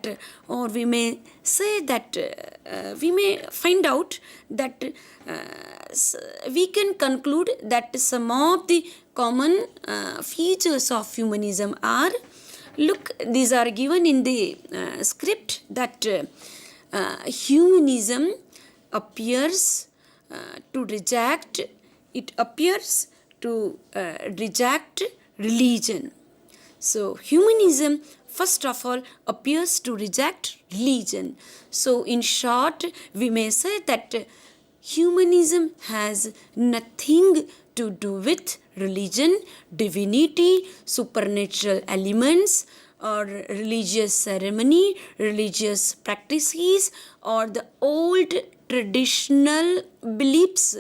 that, or we may say that, we may find out that we can conclude that some of the common features of humanism are, look, these are given in the script, that humanism appears to reject, it appears to reject religion. So humanism first of all appears to reject religion. So in short, we may say that humanism has nothing to do with religion, divinity, supernatural elements, or religious ceremony, religious practices, or the old traditional beliefs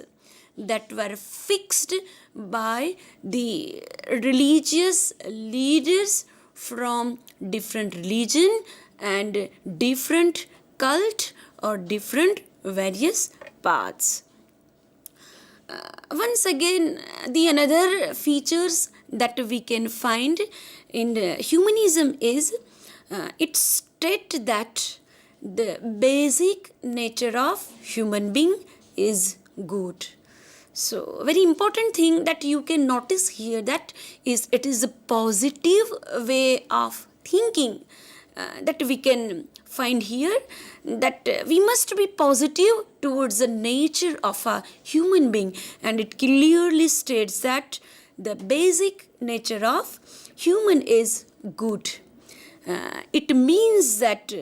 that were fixed by the religious leaders from different religion and different cult or different various paths. Once again, the another features that we can find in humanism is it states that the basic nature of human being is good. So very important thing that you can notice here, that is, it is a positive way of thinking that we can find here, that we must be positive towards the nature of a human being, and it clearly states that the basic nature of human is good. It means that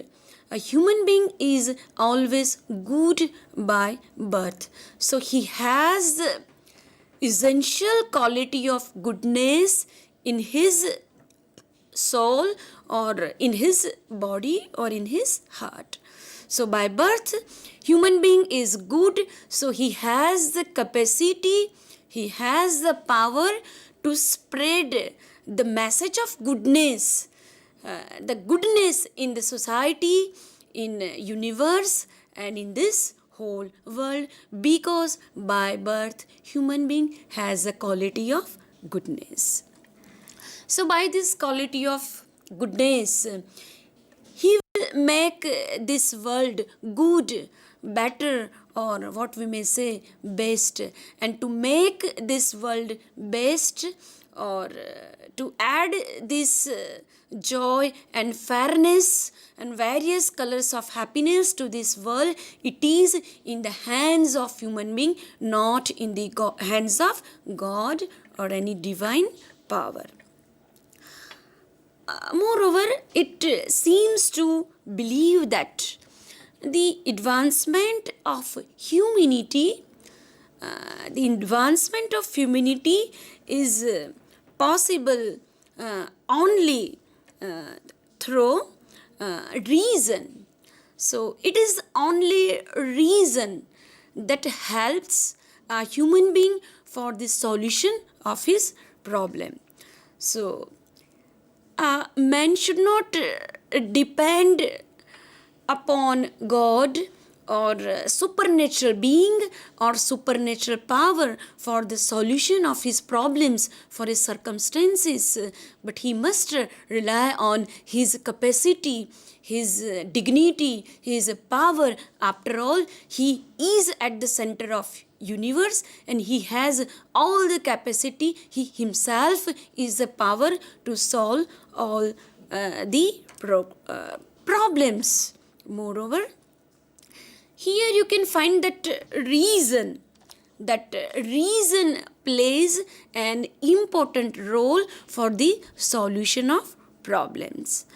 a human being is always good by birth. So he has the essential quality of goodness in his soul, or in his body, or in his heart. So by birth, human being is good. So he has the capacity, he has the power to spread the message of goodness, the goodness in the society, in universe, and in this whole world, because by birth human being has a quality of goodness. So by this quality of goodness, he will make this world good, better, or what we may say best. And to make this world best, or to add this joy and fairness and various colors of happiness to this world, it is in the hands of human being, not in the hands of God or any divine power. Moreover, it seems to believe that the advancement of humanity, is possible only through reason. So it is only reason that helps a human being for the solution of his problem. So man should not depend upon God or supernatural being or supernatural power for the solution of his problems, for his circumstances, but he must rely on his capacity, his dignity, his power. After all, he is at the center of universe and he has all the capacity. He himself is the power to solve all the problems. Moreover, here you can find that reason plays an important role for the solution of problems.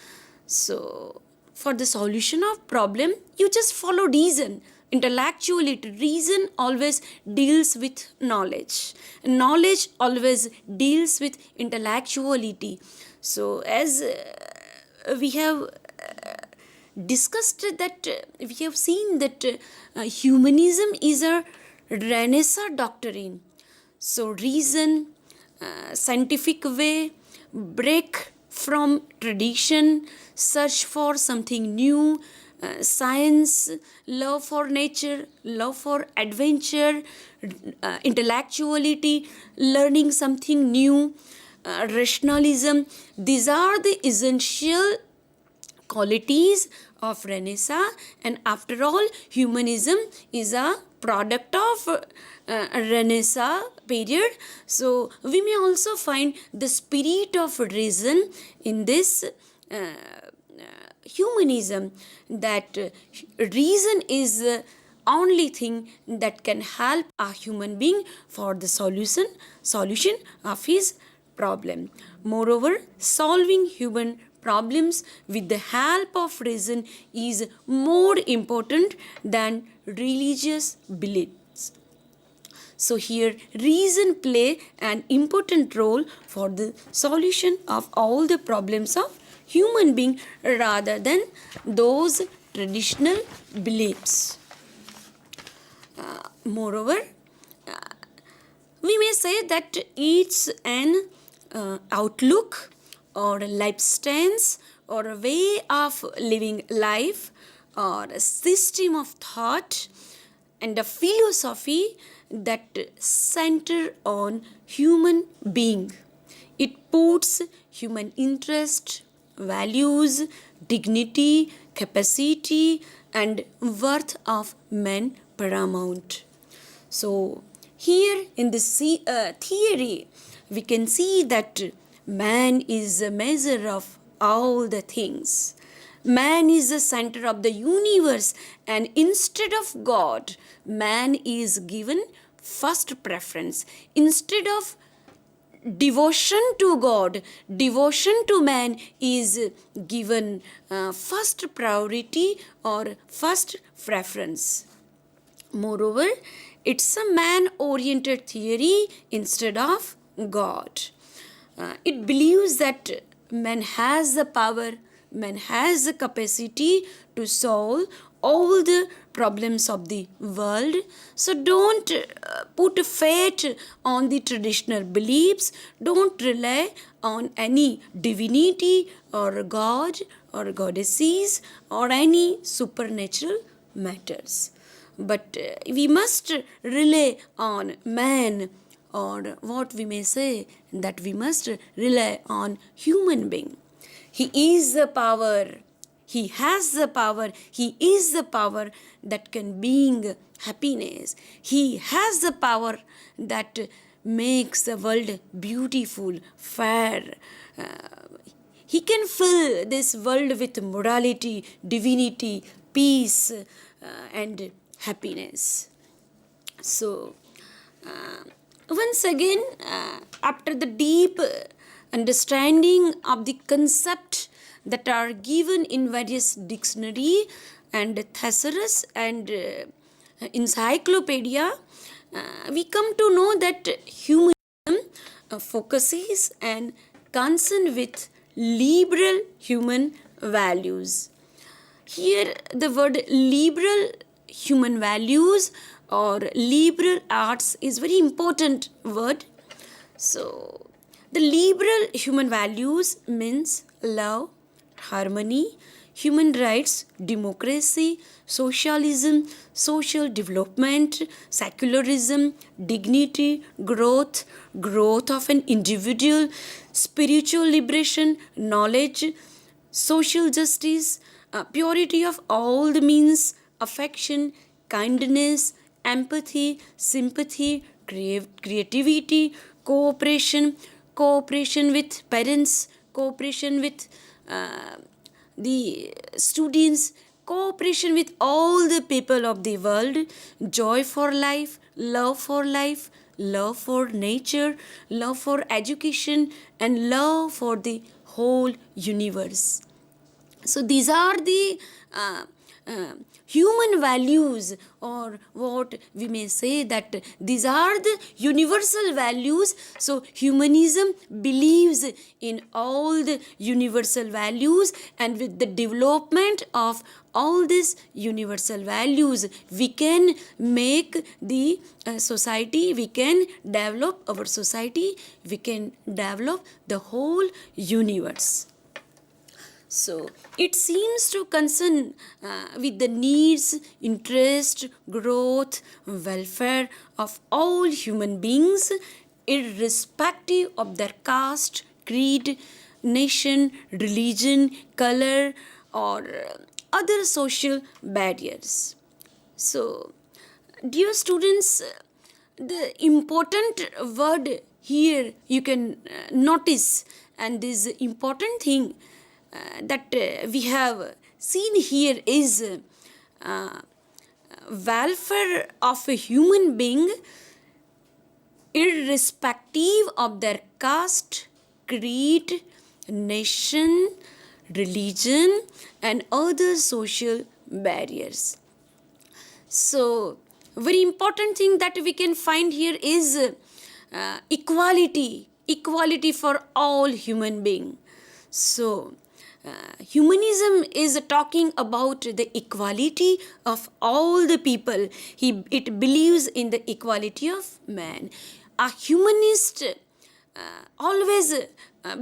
So for the solution of problem, you just follow reason. Intellectuality, reason always deals with knowledge. Knowledge always deals with intellectuality. So as we have discussed that, we have seen that humanism is a Renaissance doctrine. So reason, scientific way, break from tradition, search for something new, science, love for nature, love for adventure, intellectuality, learning something new, rationalism. These are the essential qualities of Renaissance, and after all, humanism is a product of Renaissance period. So we may also find the spirit of reason in this humanism, that reason is the only thing that can help a human being for the solution of his problem. Moreover, solving human problems with the help of reason is more important than religious beliefs. So here reason play an important role for the solution of all the problems of human being rather than those traditional beliefs. Moreover, we may say that it's an outlook or a life stance or a way of living life or a system of thought and a philosophy that center on human being. It puts human interest, values, dignity, capacity and worth of man paramount. So here in this theory, we can see that man is a measure of all the things. Man is the center of the universe, and instead of God, man is given first preference. Instead of devotion to God, devotion to man is given first priority or first preference. Moreover, it's a man-oriented theory instead of God. It believes that man has the power, man has the capacity to solve all the problems of the world. So don't put faith on the traditional beliefs. Don't rely on any divinity or God or goddesses or any supernatural matters. But we must rely on man, or what we may say, that we must rely on human being. He is the power. He has the power. He is the power that can bring happiness. He has the power that makes the world beautiful, fair. He can fill this world with morality, divinity, peace, and happiness. So, once again, after the deep understanding of the concept that are given in various dictionary and thesaurus and encyclopedia, we come to know that humanism focuses and concern with liberal human values. Here the word liberal human values or liberal arts is very important word. So the liberal human values means love, harmony, human rights, democracy, socialism, social development, secularism, dignity, growth of an individual, spiritual liberation, knowledge, social justice, purity of all the means, affection, kindness, empathy, sympathy, creativity, cooperation with parents, cooperation with the students, cooperation with all the people of the world, joy for life, love for nature, love for education, and love for the whole universe. So these are the human values, or what we may say that these are the universal values. So humanism believes in all the universal values, and with the development of all these universal values, we can make the society, we can develop our society, we can develop the whole universe. So it seems to concern with the needs, interest, growth, welfare of all human beings, irrespective of their caste, creed, nation, religion, color, or other social barriers. So, dear students, the important word here you can notice, and this important thing that we have seen here is welfare of a human being irrespective of their caste, creed, nation, religion, and other social barriers. So, very important thing that we can find here is equality for all human being. So, humanism is talking about the equality of all the people. It believes in the equality of man. A humanist always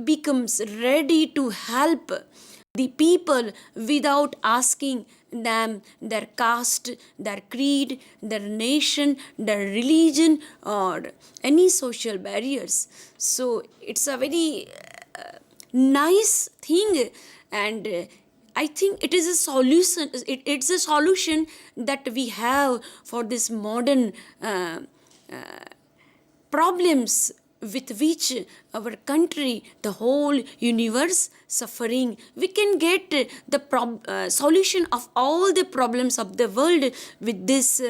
becomes ready to help the people without asking them their caste, their creed, their nation, their religion, or any social barriers. So it's a very nice thing, and I think it is a solution. It's a solution that we have for this modern problems with which our country, the whole universe suffering. We can get the solution of all the problems of the world with this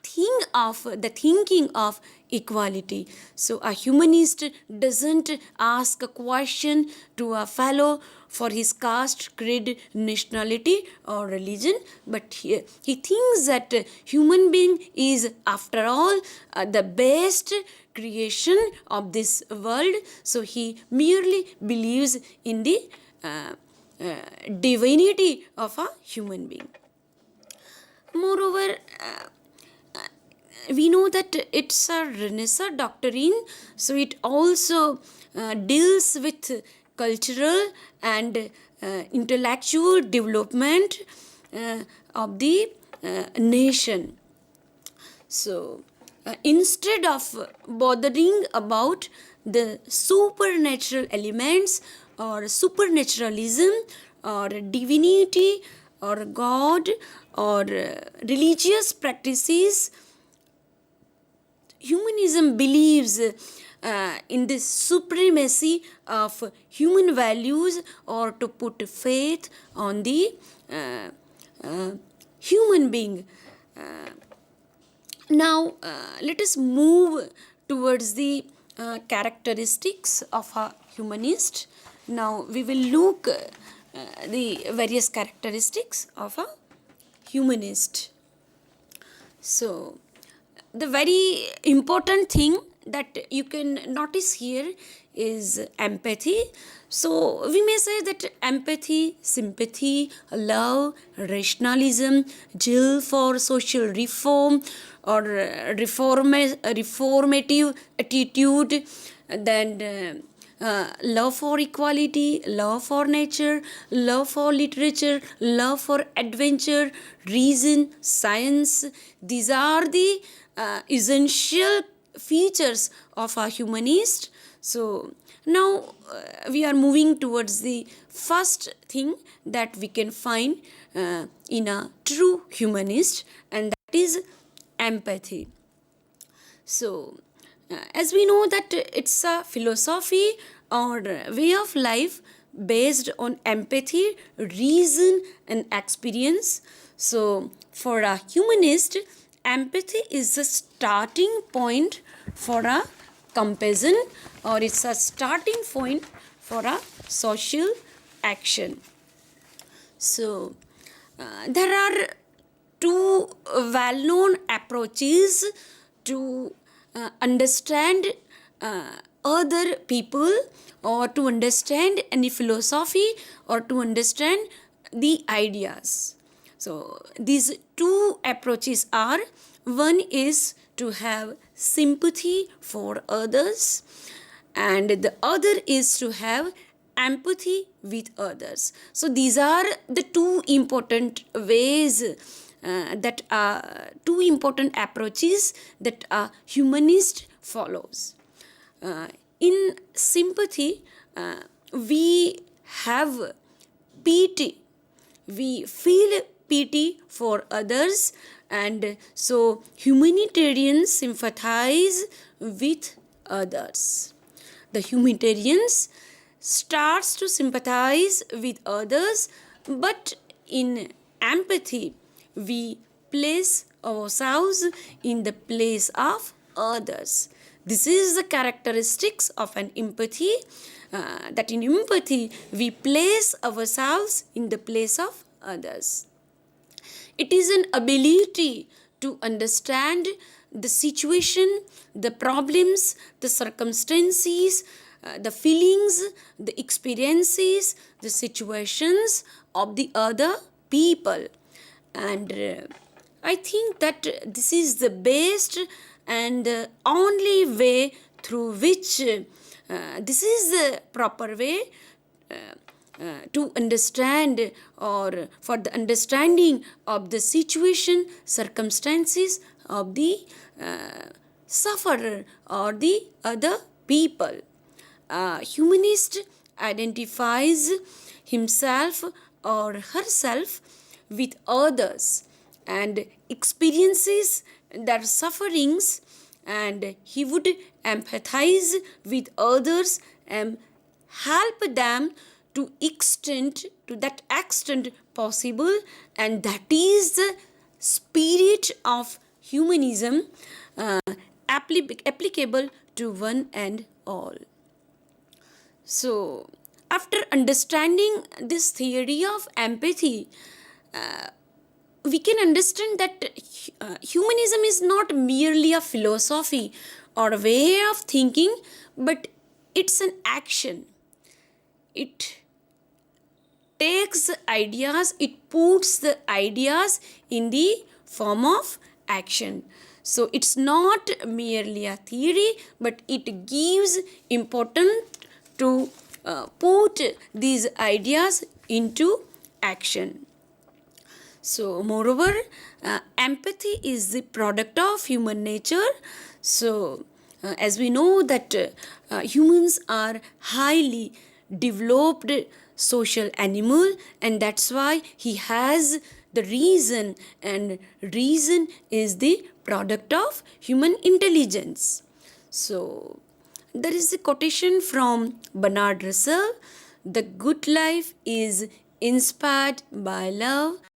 thinking of equality. So a humanist doesn't ask a question to a fellow for his caste, creed, nationality, or religion, but he thinks that human being is, after all, the best creation of this world. So he merely believes in the divinity of a human being. Moreover, we know that it's a Renaissance doctrine, so it also deals with cultural and intellectual development of the nation. So, instead of bothering about the supernatural elements or supernaturalism or divinity or God or religious practices, humanism believes in the supremacy of human values, or to put faith on the human being. Now, let us move towards the characteristics of a humanist. Now, we will look the various characteristics of a humanist. So, the very important thing that you can notice here is empathy. So we may say that empathy, sympathy, love, rationalism, zeal for social reform, or reformative attitude, then love for equality, love for nature, love for literature, love for adventure, reason, science. These are the essential features of a humanist. So now we are moving towards the first thing that we can find in a true humanist, and that is empathy. So as we know that it's a philosophy or way of life based on empathy, reason, and experience. So for a humanist, empathy is the starting point for a compassion, or it's a starting point for a social action. So there are two well-known approaches to understand other people, or to understand any philosophy, or to understand the ideas. So these two approaches are: one is to have sympathy for others, and the other is to have empathy with others. So these are the two important ways that are two important approaches that a humanist follows. In sympathy, we have pity. We feel pity for others, and so humanitarians sympathize with others. The humanitarians starts to sympathize with others, but in empathy we place ourselves in the place of others. This is the characteristics of an empathy, that in empathy we place ourselves in the place of others. It is an ability to understand the situation, the problems, the circumstances, the feelings, the experiences, the situations of the other people. And I think that this is the best and only way through which this is the proper way to understand, or for the understanding of the situation, circumstances of the sufferer or the other people. Humanist identifies himself or herself with others and experiences their sufferings, and he would empathize with others and help them to that extent possible, and that is the spirit of humanism, applicable to one and all. So, after understanding this theory of empathy, we can understand that humanism is not merely a philosophy or a way of thinking, but it's an action. It takes ideas, it puts the ideas in the form of action. So it's not merely a theory, but it gives importance to put these ideas into action. So moreover, empathy is the product of human nature. So as we know that humans are highly developed social animal, and that's why he has the reason, and reason is the product of human intelligence. So there is a quotation from Bernard Russell: the good life is inspired by love.